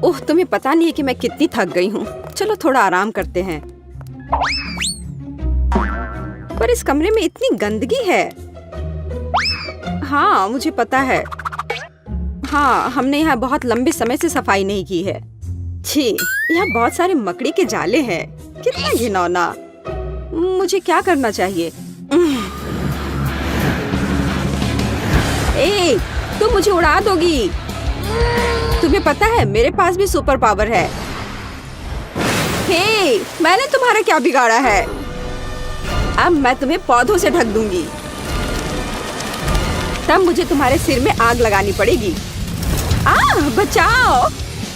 ओह, तुम्हें पता नहीं है कि मैं कितनी थक गई हूँ। चलो थोड़ा आराम करते हैं। पर इस कमरे में इतनी गंदगी है। हाँ, मुझे पता है। हाँ, हमने यहाँ बहुत लंबे समय से सफाई नहीं की है। छी, यहाँ बहुत सारे मकड़ी के जाले हैं। कितना घिनौना। मुझे क्या करना चाहिए? ए, तुम मुझे उड़ा दोगी। तुम्हें पता है मेरे पास भी सुपर पावर है। हे, मैंने तुम्हारा क्या बिगाड़ा है? अब मैं तुम्हें पौधों से ढक दूंगी। तब मुझे तुम्हारे सिर में आग लगानी पड़ेगी। बचाओ!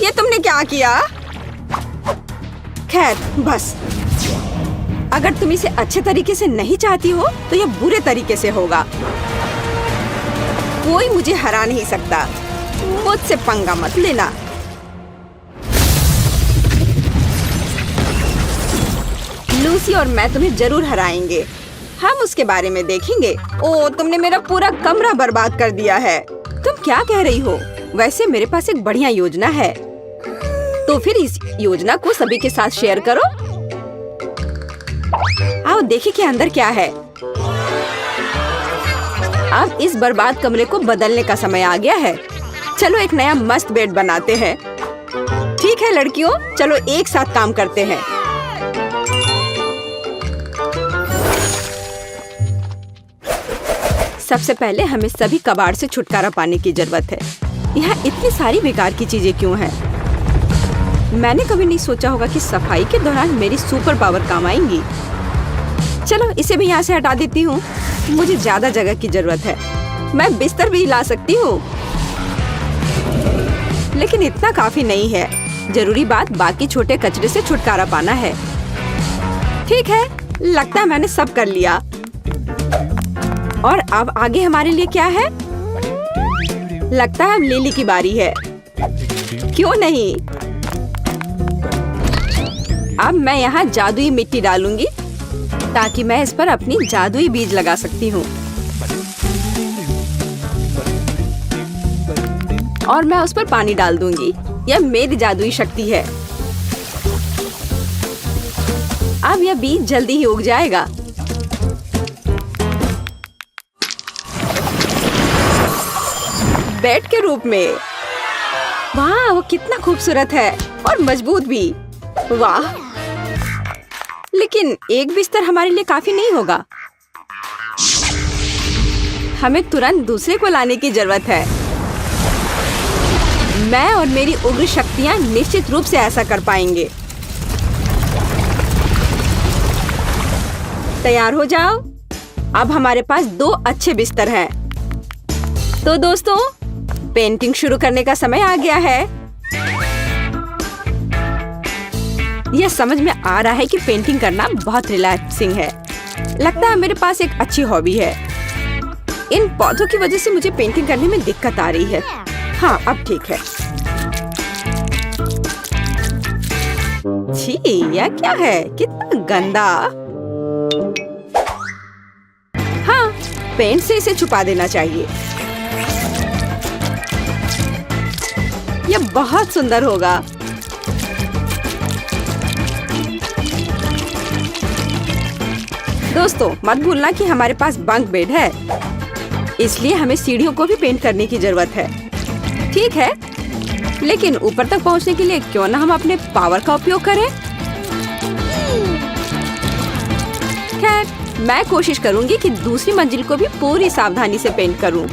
ये तुमने क्या किया? खैर, बस। अगर तुम इसे अच्छे तरीके से नहीं चाहती हो तो ये बुरे तरीके से होगा। कोई मुझे हरा नहीं सकता। मुझसे पंगा मत लेना। लूसी और मैं तुम्हें जरूर हराएंगे। हम उसके बारे में देखेंगे। ओह, तुमने मेरा पूरा कमरा बर्बाद कर दिया है। तुम क्या कह रही हो? वैसे मेरे पास एक बढ़िया योजना है। तो फिर इस योजना को सभी के साथ शेयर करो। आओ देखें कि अंदर क्या है। अब इस बर्बाद कमरे को बदलने का समय आ गया है। चलो एक नया मस्त बेड बनाते हैं। ठीक है लड़कियों, चलो एक साथ काम करते हैं। सबसे पहले हमें सभी कबाड़ से छुटकारा पाने की जरूरत है। यहाँ इतनी सारी बेकार की चीजें क्यों हैं? मैंने कभी नहीं सोचा होगा कि सफाई के दौरान मेरी सुपर पावर काम आएंगी। चलो इसे भी यहाँ से हटा देती हूँ। मुझे ज्यादा जगह की जरूरत है। मैं बिस्तर भी ला सकती हूँ, लेकिन इतना काफी नहीं है। जरूरी बात बाकी छोटे कचरे से छुटकारा पाना है। ठीक है, लगता है मैंने सब कर लिया। और अब आगे हमारे लिए क्या है? लगता है अब लिली की बारी है। क्यों नहीं? अब मैं यहाँ जादुई मिट्टी डालूंगी ताकि मैं इस पर अपनी जादुई बीज लगा सकती हूँ। और मैं उस पर पानी डाल दूंगी। यह मेरी जादुई शक्ति है। अब यह बीज जल्दी ही उग जाएगा। बेड के रूप में। वाह, वो कितना खूबसूरत है और मजबूत भी। वाह, लेकिन एक बिस्तर हमारे लिए काफी नहीं होगा। हमें तुरंत दूसरे को लाने की जरूरत है। मैं और मेरी उग्र शक्तियां निश्चित रूप से ऐसा कर पाएंगे। तैयार हो जाओ। अब हमारे पास 2 अच्छे बिस्तर हैं। तो दोस्तों, पेंटिंग शुरू करने का समय आ गया है। यह समझ में आ रहा है कि पेंटिंग करना बहुत रिलैक्सिंग है। लगता है मेरे पास एक अच्छी हॉबी है। इन पौधों की वजह से मुझे पेंटिंग करने में दिक्कत आ रही है। हाँ, अब ठीक है। छी, यह क्या है? कितना गंदा। हाँ, पेंट से इसे छुपा देना चाहिए। यह बहुत सुंदर होगा। दोस्तों, मत भूलना कि हमारे पास बंक बेड है, इसलिए हमें सीढ़ियों को भी पेंट करने की जरूरत है। ठीक है, लेकिन ऊपर तक पहुंचने के लिए क्यों ना हम अपने पावर का उपयोग करें। खैर, मैं कोशिश करूंगी कि दूसरी मंजिल को भी पूरी सावधानी से पेंट करूं।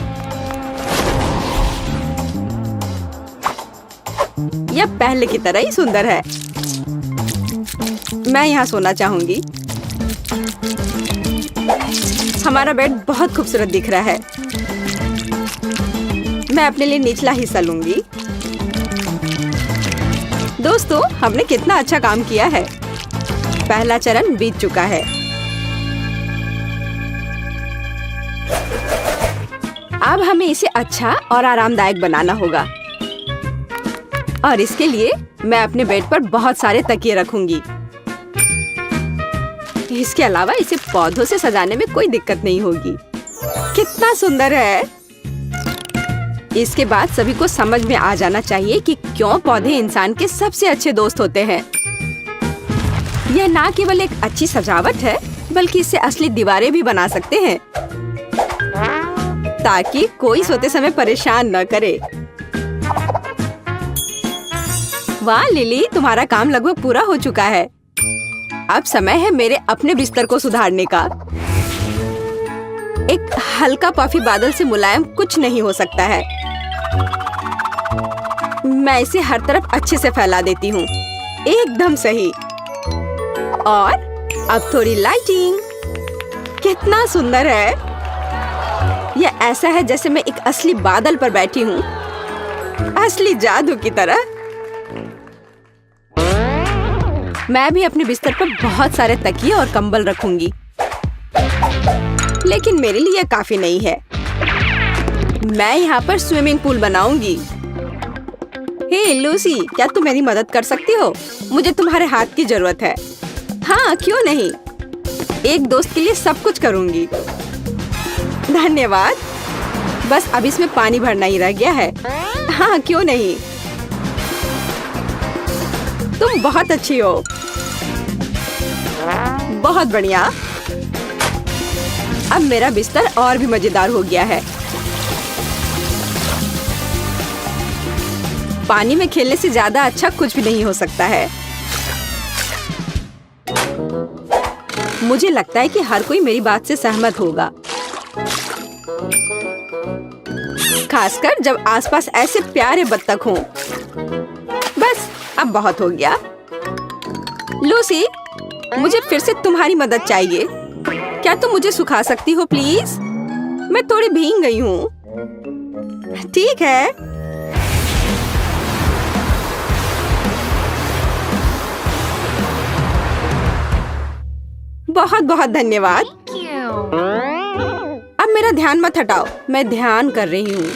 यह पहले की तरह ही सुंदर है। मैं यहाँ सोना चाहूंगी। हमारा बेड बहुत खूबसूरत दिख रहा है। मैं अपने लिए निचला हिस्सा लूंगी। दोस्तों, हमने कितना अच्छा काम किया है। पहला चरण बीत चुका है। अब हमें इसे अच्छा और आरामदायक बनाना होगा। और इसके लिए मैं अपने बेड पर बहुत सारे तकिए रखूंगी। इसके अलावा इसे पौधों से सजाने में कोई दिक्कत नहीं होगी। कितना सुंदर है। इसके बाद सभी को समझ में आ जाना चाहिए कि क्यों पौधे इंसान के सबसे अच्छे दोस्त होते हैं। यह ना केवल एक अच्छी सजावट है, बल्कि इससे असली दीवारें भी बना सकते हैं, ताकि कोई सोते समय परेशान न करे। वाह लिली, तुम्हारा काम लगभग पूरा हो चुका है। अब समय है मेरे अपने बिस्तर को सुधारने का। एक हल्का पफी बादल से मुलायम कुछ नहीं हो सकता है। मैं इसे हर तरफ अच्छे से फैला देती हूँ। एकदम सही। और अब थोड़ी लाइटिंग। कितना सुंदर है। यह ऐसा है जैसे मैं एक असली बादल पर बैठी हूँ, असली जादू की तरह। मैं भी अपने बिस्तर पर बहुत सारे तकिए और कंबल रखूंगी, लेकिन मेरे लिए काफी नहीं है। मैं यहाँ पर स्विमिंग पूल बनाऊंगी। हे लूसी, क्या तुम मेरी मदद कर सकती हो? मुझे तुम्हारे हाथ की जरूरत है। हाँ, क्यों नहीं। एक दोस्त के लिए सब कुछ करूंगी। धन्यवाद। बस अब इसमें पानी भरना ही रह गया है। हाँ, क्यों नहीं। तुम बहुत अच्छी हो। बहुत बढ़िया। अब मेरा बिस्तर और भी मजेदार हो गया है। पानी में खेलने से ज्यादा अच्छा कुछ भी नहीं हो सकता है। मुझे लगता है कि हर कोई मेरी बात से सहमत होगा, खासकर जब आसपास ऐसे प्यारे बत्तख हों। बस अब बहुत हो गया। लूसी, मुझे फिर से तुम्हारी मदद चाहिए। क्या तुम मुझे सुखा सकती हो प्लीज? मैं थोड़ी भीग गई हूँ। ठीक है। बहुत बहुत धन्यवाद। अब मेरा ध्यान मत हटाओ, मैं ध्यान कर रही हूँ।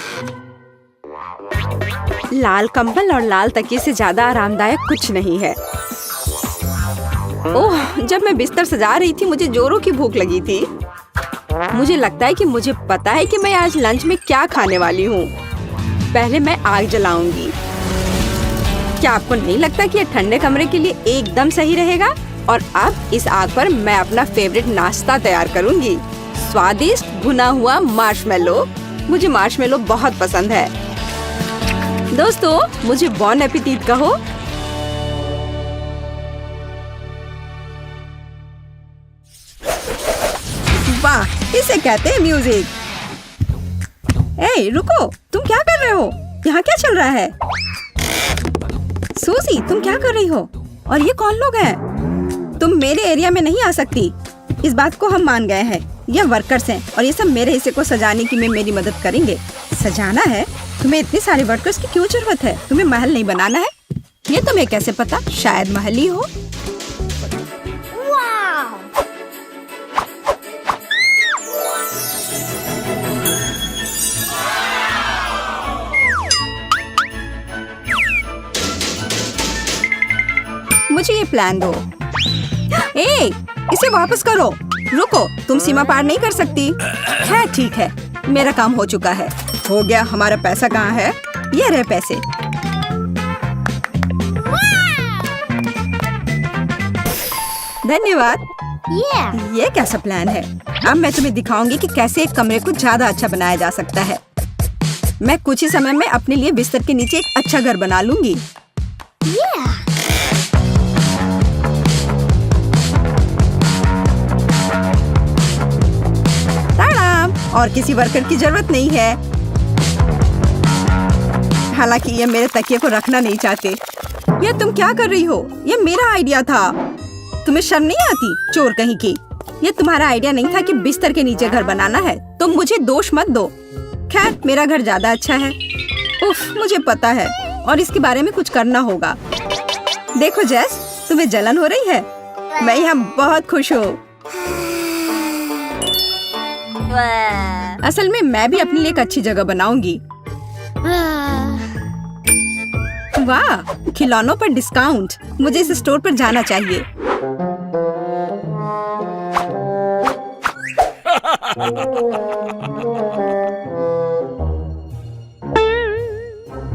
लाल कंबल और लाल तकिए से ज्यादा आरामदायक कुछ नहीं है। ओह, जब मैं बिस्तर सजा रही थी मुझे जोरों की भूख लगी थी। मुझे लगता है कि मुझे पता है कि मैं आज लंच में क्या खाने वाली हूँ। पहले मैं आग जलाऊंगी। क्या आपको नहीं लगता कि यह ठंडे कमरे के लिए एकदम सही रहेगा? और अब इस आग पर मैं अपना फेवरेट नाश्ता तैयार करूंगी। स्वादिष्ट भुना हुआ मार्शमेलो। मुझे मार्शमेलो बहुत पसंद है। दोस्तों, मुझे बॉन एपेटीट कहो। वाह, इसे कहते हैं म्यूजिक। ए, रुको, तुम क्या कर रहे हो? यहाँ क्या चल रहा है? सूजी, तुम क्या कर रही हो? और ये कौन लोग हैं? तुम मेरे एरिया में नहीं आ सकती। इस बात को हम मान गए हैं। ये वर्कर्स हैं और ये सब मेरे हिस्से को सजाने की में मेरी मदद करेंगे। सजाना है? तुम्हें इतने सारे वर्कर्स की क्यों जरूरत है? तुम्हें महल नहीं बनाना है? ये तुम्हें कैसे पता? शायद महल ही हो। मुझे ये प्लान दो। ए, इसे वापस करो। रुको, तुम सीमा पार नहीं कर सकती। है, ठीक है, मेरा काम हो चुका है। हो गया। हमारा पैसा कहाँ है? ये रहे पैसे। धन्यवाद। ये कैसा प्लान है? अब मैं तुम्हें दिखाऊंगी कि कैसे एक कमरे को ज्यादा अच्छा बनाया जा सकता है। मैं कुछ ही समय में अपने लिए बिस्तर के नीचे एक अच्छा घर बना लूंगी। और किसी वर्कर की जरूरत नहीं है। हालांकि ये मेरे तकिए को रखना नहीं चाहते। ये तुम क्या कर रही हो? ये मेरा आइडिया था। तुम्हें शर्म नहीं आती? चोर कहीं की। ये तुम्हारा आइडिया नहीं था कि बिस्तर के नीचे घर बनाना है। तुम मुझे दोष मत दो। खैर, मेरा घर ज्यादा अच्छा है। उफ, मुझे पता है और इसके बारे में कुछ करना होगा। देखो जेस, तुम्हें जलन हो रही है? मैं यहाँ बहुत खुश हूँ। असल में मैं भी अपने लिए एक अच्छी जगह बनाऊंगी। वाह, खिलौनों पर डिस्काउंट। मुझे इस स्टोर पर जाना चाहिए।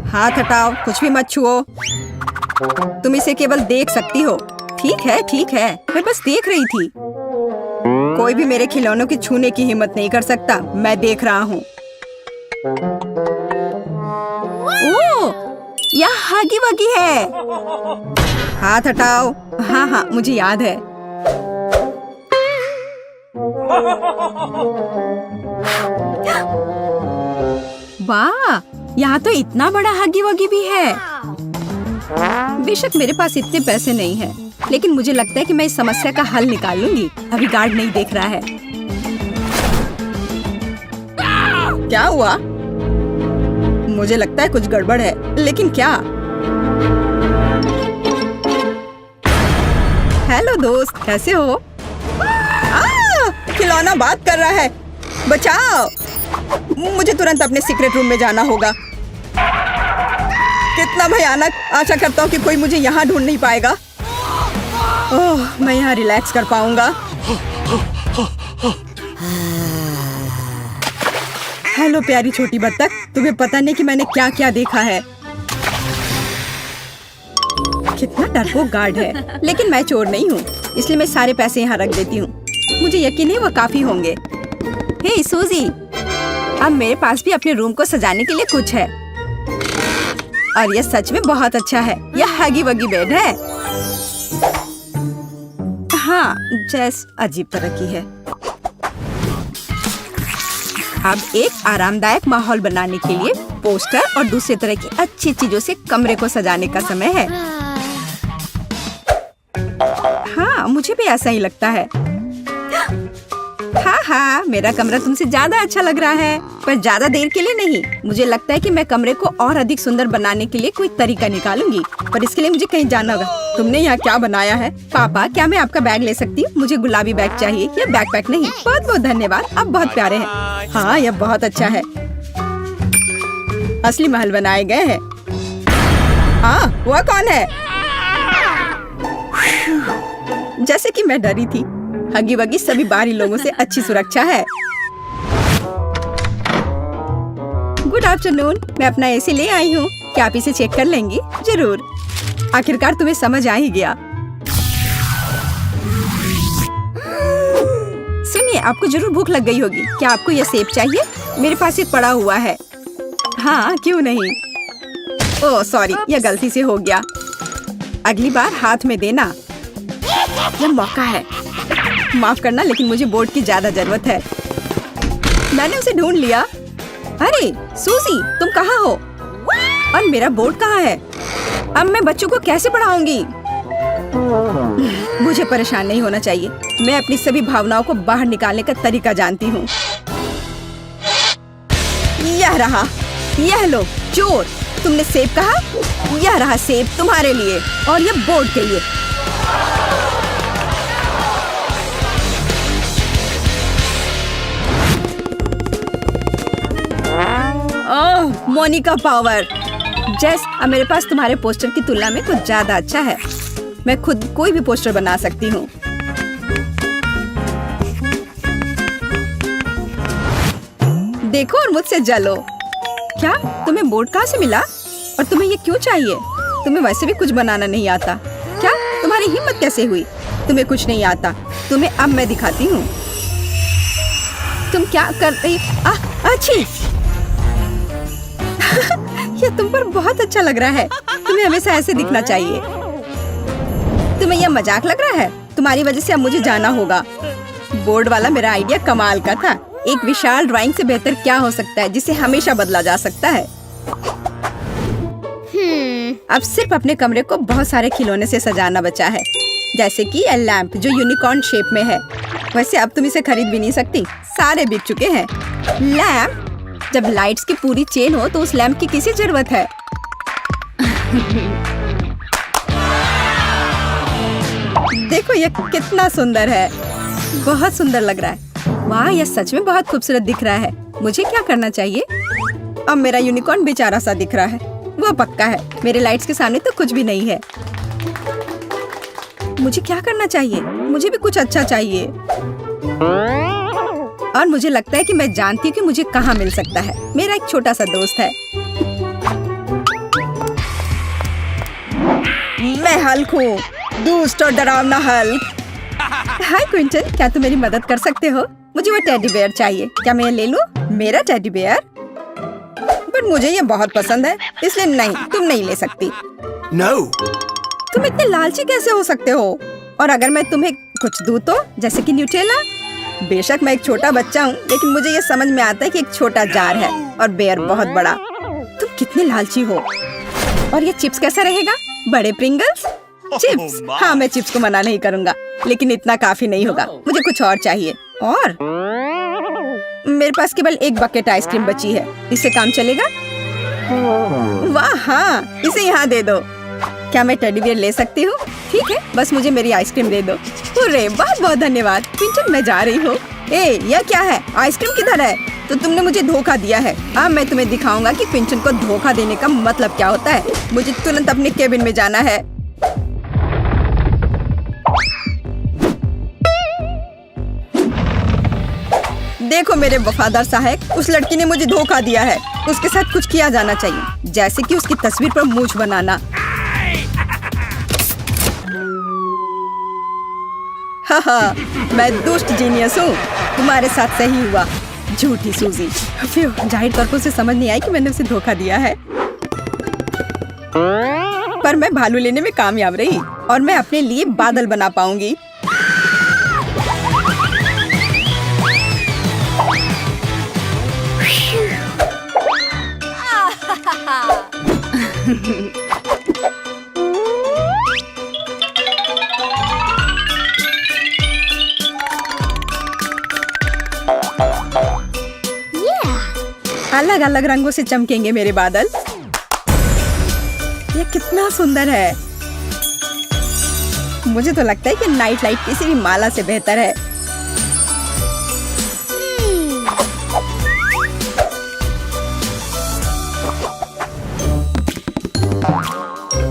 हाथ हटाओ, कुछ भी मत छुओ। तुम इसे केवल देख सकती हो। ठीक है, मैं बस देख रही थी। कोई भी मेरे खिलौनों की छूने की हिम्मत नहीं कर सकता। मैं देख रहा हूँ। ओह, यहाँ हगी वगी है। हाथ हटाओ। हाँ, मुझे याद है। वाह, यहाँ तो इतना बड़ा हगी वगी भी है। बेशक मेरे पास इतने पैसे नहीं हैं, लेकिन मुझे लगता है कि मैं इस समस्या का हल निकाल लूंगी। अभी गार्ड नहीं देख रहा है। क्या हुआ? मुझे लगता है कुछ गड़बड़ है, लेकिन क्या? हेलो दोस्त, कैसे हो? खिलौना बात कर रहा है। बचाओ! मुझे तुरंत अपने सीक्रेट रूम में जाना होगा। कितना भयानक! आशा करता हूँ कि कोई मुझे यहाँ ढूंढ नहीं पाएगा। ओह, मैं यहाँ रिलैक्स कर पाऊंगा। हेलो प्यारी छोटी बत्तख, तुम्हें पता नहीं कि मैंने क्या क्या देखा है। कितना डरपोक गार्ड है, लेकिन मैं चोर नहीं हूँ, इसलिए मैं सारे पैसे यहाँ रख देती हूँ। मुझे यकीन है वो काफी होंगे। हे सूजी, अब मेरे पास भी अपने रूम को सजाने के लिए कुछ है, और यह सच में बहुत अच्छा है। यह हगी वगी बेड है। हाँ, जैस अजीब तरह की है। अब एक आरामदायक माहौल बनाने के लिए पोस्टर और दूसरे तरह की अच्छी चीजों से कमरे को सजाने का समय है। हाँ, मुझे भी ऐसा ही लगता है। हाँ, मेरा कमरा तुमसे ज्यादा अच्छा लग रहा है, पर ज्यादा देर के लिए नहीं। मुझे लगता है कि मैं कमरे को और अधिक सुंदर बनाने के लिए कोई तरीका निकालूंगी, पर इसके लिए मुझे कहीं जाना होगा। तुमने यहाँ क्या बनाया है? पापा, क्या मैं आपका बैग ले सकती हूँ? मुझे गुलाबी बैग चाहिए, या बैकपैक नहीं। बहुत बहुत धन्यवाद, आप बहुत प्यारे हैं। हाँ, यह बहुत अच्छा है। असली महल बनाए गए हैं। हाँ, वह कौन है? जैसे कि मैं डरी थी, हगी वगी सभी बाहरी लोगों से अच्छी सुरक्षा है। गुड आफ्टरनून, मैं अपना एसी ले आई हूँ। क्या आप इसे चेक कर लेंगी? जरूर। आखिरकार तुम्हें समझ आ ही गया। सुनिए, आपको जरूर भूख लग गई होगी। क्या आपको यह सेब चाहिए? मेरे पास एक पड़ा हुआ है। हाँ, क्यों नहीं। ओह सॉरी, यह गलती से हो गया। अगली बार हाथ में देना। यह मौका है। माफ करना, लेकिन मुझे बोर्ड की ज्यादा जरूरत है। मैंने उसे ढूंढ लिया। अरे सूजी, तुम कहाँ हो? और मेरा बोर्ड कहाँ है? अब मैं बच्चों को कैसे पढ़ाऊंगी? मुझे परेशान नहीं होना चाहिए। मैं अपनी सभी भावनाओं को बाहर निकालने का तरीका जानती हूँ। यह रहा। यह लो चोर, तुमने सेब कहा? यह रहा सेब तुम्हारे लिए, और यह बोर्ड के लिए। ओह, मोनिका पावर। जेस, अब मेरे पास तुम्हारे पोस्टर की तुलना में कुछ ज्यादा अच्छा है। मैं खुद कोई भी पोस्टर बना सकती हूँ। देखो और मुझसे जलो। क्या तुम्हें बोर्ड कहाँ से मिला? और तुम्हें ये क्यों चाहिए? तुम्हें वैसे भी कुछ बनाना नहीं आता। क्या तुम्हारी हिम्मत कैसे हुई? तुम्हें कुछ नहीं आता। तुम्हें अब मैं दिखाती हूँ। तुम क्या कर रही? अच्छी। यह तुम पर बहुत अच्छा लग रहा है। तुम्हें हमेशा ऐसे दिखना चाहिए। तुम्हें यह मजाक लग रहा है? तुम्हारी वजह से अब मुझे जाना होगा। बोर्ड वाला मेरा आइडिया कमाल का था। एक विशाल ड्राइंग से बेहतर क्या हो सकता है, जिसे हमेशा बदला जा सकता है। अब सिर्फ अपने कमरे को बहुत सारे खिलौने से सजाना बचा है, जैसे कि यह लैंप जो यूनिकॉर्न शेप में है। वैसे अब तुम इसे खरीद भी नहीं सकती, सारे बिक चुके हैं। लैंप? जब लाइट्स की पूरी चेन हो तो उस लैंप की किसी जरूरत है? देखो यह कितना सुंदर है। बहुत सुंदर लग रहा है। वाह, यह सच में बहुत खूबसूरत दिख रहा है। मुझे क्या करना चाहिए? अब मेरा यूनिकॉर्न बेचारा सा दिख रहा है। वो पक्का है, मेरे लाइट्स के सामने तो कुछ भी नहीं है। मुझे क्या करना चाहिए? मुझे भी कुछ अच्छा चाहिए। और मुझे लगता है कि मैं जानती हूँ कि मुझे कहाँ मिल सकता है। मेरा एक छोटा सा दोस्त है। हल्क हूँ, दुष्ट और डरावना हल्क। हाय क्विंटन, क्या तुम मेरी मदद कर सकते हो? मुझे वो टेडी बेयर चाहिए। क्या मैं ये ले लूं? मेरा टेडी बेयर? बट मुझे ये बहुत पसंद है, इसलिए नहीं, तुम नहीं ले सकती। No. तुम इतने लालची कैसे हो सकते हो? और अगर मैं तुम्हें कुछ दूं तो, जैसे कि न्यूटेला? बेशक मैं एक छोटा बच्चा हूँ, लेकिन मुझे ये समझ में आता है कि एक छोटा जार है और बेयर बहुत बड़ा। तुम कितने लालची हो। और ये चिप्स कैसा रहेगा? बड़े प्रिंगल्स? चिप्स? हाँ, मैं चिप्स को मना नहीं करूँगा, लेकिन इतना काफी नहीं होगा। मुझे कुछ और चाहिए। और मेरे पास केवल एक बकेट आइसक्रीम बची है, इससे काम चलेगा? वाह हाँ, इसे यहाँ दे दो। क्या मैं टेडी बियर ले सकती हूँ? ठीक है, बस मुझे मेरी आइसक्रीम दे दो। अरे बहुत बहुत धन्यवाद। क्विंटन, मैं जा रही हूँ। ए, यह क्या है? आइसक्रीम किधर है? तो तुमने मुझे धोखा दिया है। अब मैं तुम्हें दिखाऊंगा कि क्विंटन को धोखा देने का मतलब क्या होता है। मुझे तुरंत अपने केबिन में जाना है। देखो मेरे वफादार सहायक, उस लड़की ने मुझे धोखा दिया है। उसके साथ कुछ किया जाना चाहिए, जैसे कि उसकी तस्वीर पर मूंछ बनाना। हाँ, मैं दुष्ट जीनियस हूँ। तुम्हारे साथ सही हुआ, झूठी सूजी। जाहिर तौर पर उसे समझ नहीं आई कि मैंने उसे धोखा दिया है। पर मैं भालू लेने में कामयाब रही और मैं अपने लिए बादल बना पाऊंगी। अलग अलग रंगों से चमकेंगे मेरे बादल। ये कितना सुंदर है। मुझे तो लगता है कि नाइट लाइट किसी भी माला से बेहतर है।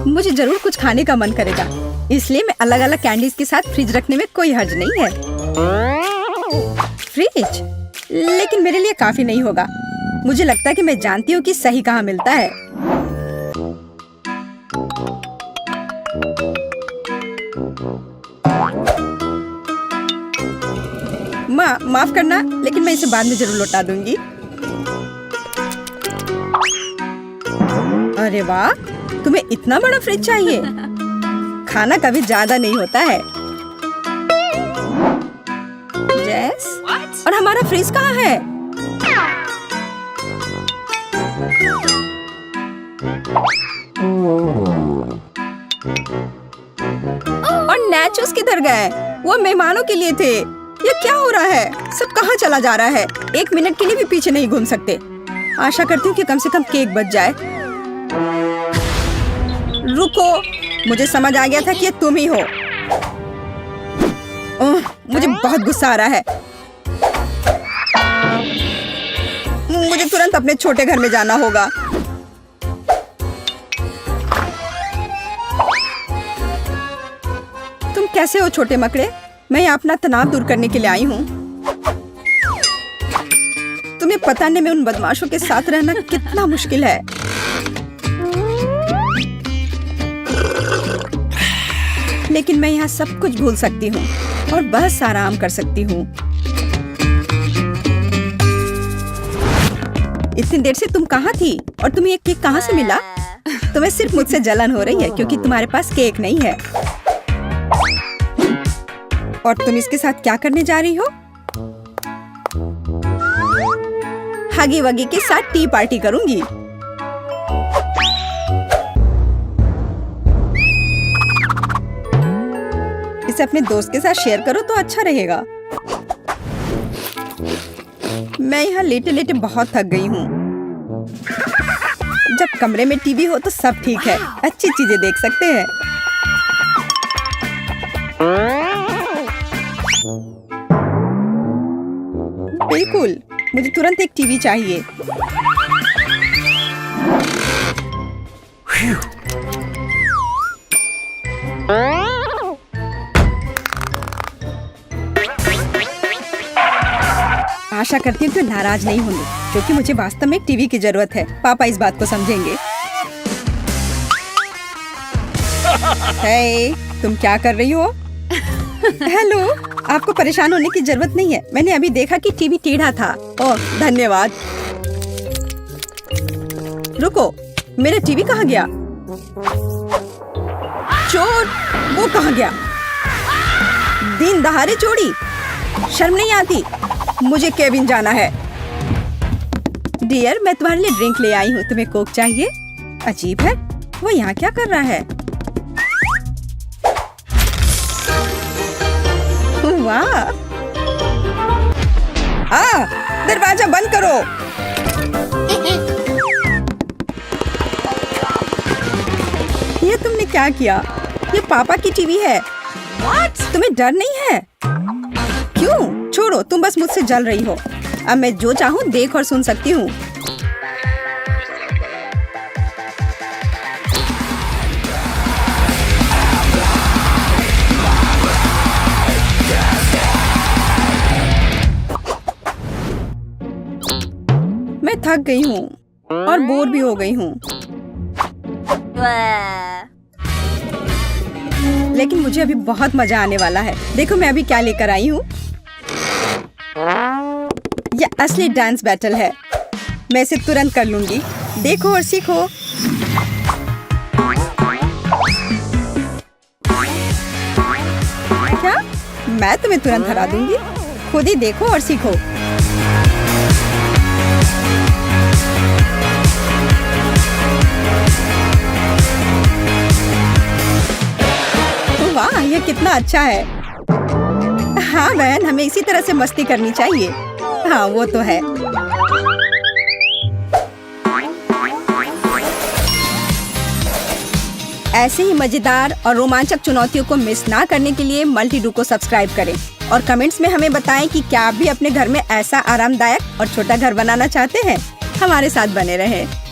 मुझे जरूर कुछ खाने का मन करेगा, इसलिए मैं अलग अलग कैंडीज के साथ फ्रिज रखने में कोई हर्ज नहीं है। फ्रिज? लेकिन मेरे लिए काफी नहीं होगा। मुझे लगता है कि मैं जानती हूँ कि सही कहाँ मिलता है। माफ करना, लेकिन मैं इसे बाद में जरूर लौटा दूंगी। अरे वाह, तुम्हें इतना बड़ा फ्रिज चाहिए? खाना कभी ज्यादा नहीं होता है। जैस? और हमारा फ्रिज कहाँ है? और नाचोस किधर गए? वो मेहमानों के लिए थे। ये क्या हो रहा है? सब कहाँ चला जा रहा है? एक मिनट के लिए भी पीछे नहीं घूम सकते। आशा करती हूँ कि कम से कम केक बच जाए। रुको, मुझे समझ आ गया था कि ये तुम ही हो। मुझे बहुत गुस्सा आ रहा है। मुझे तुरंत अपने छोटे घर में जाना होगा। तुम कैसे हो छोटे मकड़े? मैं यहाँ अपना तनाव दूर करने के लिए आई हूँ। तुम्हें पता नहीं मैं उन बदमाशों के साथ रहना कितना मुश्किल है। लेकिन मैं यहाँ सब कुछ भूल सकती हूँ और बस आराम कर सकती हूँ। इतनी देर से तुम कहाँ थी? और तुम्हें ये केक कहाँ से मिला? तुम्हें सिर्फ मुझसे जलन हो रही है क्योंकि तुम्हारे पास केक नहीं है। और तुम इसके साथ क्या करने जा रही हो? हगी वगी के साथ टी पार्टी करूंगी। इसे अपने दोस्त के साथ शेयर करो तो अच्छा रहेगा। मैं यहाँ लेटे लेटे बहुत थक गई हूँ। जब कमरे में टीवी हो तो सब ठीक है, अच्छी चीजें देख सकते हैं। बिल्कुल, मुझे तुरंत एक टीवी चाहिए। आशा करती हूँ कि नाराज नहीं होंगे, क्योंकि मुझे वास्तव में एक टीवी की जरूरत है। पापा इस बात को समझेंगे। हे, तुम क्या कर रही हो? हेलो, आपको परेशान होने की जरूरत नहीं है। मैंने अभी देखा कि टीवी टेढ़ा था। ओह, धन्यवाद। रुको, मेरा टीवी कहाँ गया? चोर, वो कहाँ गया? दिन दहाड़े चोरी, शर्म नहीं आती? मुझे केबिन जाना है। डियर, मैं तुम्हारे लिए ड्रिंक ले आई हूँ। तुम्हें कोक चाहिए? अजीब है, वो यहाँ क्या कर रहा है? वाह! दरवाजा बंद करो। ये तुमने क्या किया? ये पापा की टीवी है। तुम्हें डर नहीं है? क्यों? छोड़ो, तुम बस मुझसे जल रही हो। अब मैं जो चाहूँ देख और सुन सकती हूँ। मैं थक गई हूँ और बोर भी हो गई हूँ। लेकिन मुझे अभी बहुत मजा आने वाला है। देखो मैं अभी क्या लेकर आई हूँ। यह असली डांस बैटल है। मैं इसे तुरंत कर लूंगी। देखो और सीखो। क्या? मैं तुम्हें तुरंत हरा दूंगी। खुद ही देखो और सीखो। वाह, ये कितना अच्छा है। हाँ बहन, हमें इसी तरह से मस्ती करनी चाहिए। हाँ वो तो है। ऐसे ही मजेदार और रोमांचक चुनौतियों को मिस ना करने के लिए मल्टी-डू को सब्सक्राइब करें और कमेंट्स में हमें बताएं कि क्या आप भी अपने घर में ऐसा आरामदायक और छोटा घर बनाना चाहते हैं। हमारे साथ बने रहें।